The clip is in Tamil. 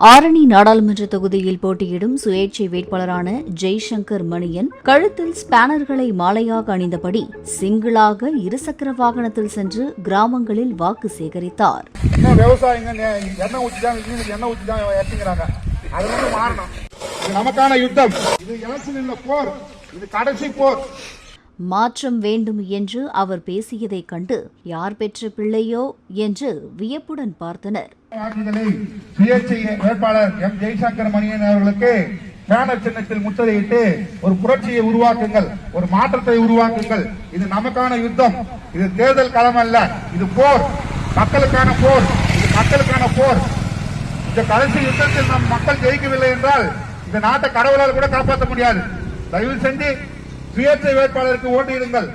ஆரணி நாடாளுமன்ற தொகுதியில் போட்டியிடும் சுயேட்சை வேட்பாளரான ஜெய்சங்கர் மணியன் கழுத்தில் ஸ்பேனர்களை மாலையாக அணிந்தபடி சிங்கிளாக இருசக்கர வாகனத்தில் சென்று கிராமங்களில் வாக்கு சேகரித்தார். நமக்கான யுத்தம், இது எலெக்ஷன் இல்ல, போர், இது கடைசி போர். மாற்றம் வேண்டும் என்று அவர் பேசியதைக் கண்டு யார் பெற்ற பிள்ளையோ என்று வியப்புடன் பார்த்தனர். சுயேட்சை வேட்பாளர் எம் ஜெய்சங்கர் மணியன் அவர்களுக்கு பேனர் சின்னத்தில் முத்திரையிட்டு ஒரு புரட்சியை உருவாக்குங்கள், ஒரு மாற்றத்தை உருவாக்குங்கள். இது நமக்கான யுத்தம், இது தேர்தல் களம் அல்ல, இது போர், மக்களுக்கான போர், இது மக்களுக்கான போர். இந்த கடைசி யுத்தத்தில் நம் மக்கள் ஜெயிக்கவில்லை என்றால் இந்த நாட்டை கடவுளால் கூட காப்பாற்ற முடியாது. தயவு செஞ்சு சுயேட்சை வேட்பாளருக்கு ஓட்டிடுங்கள்.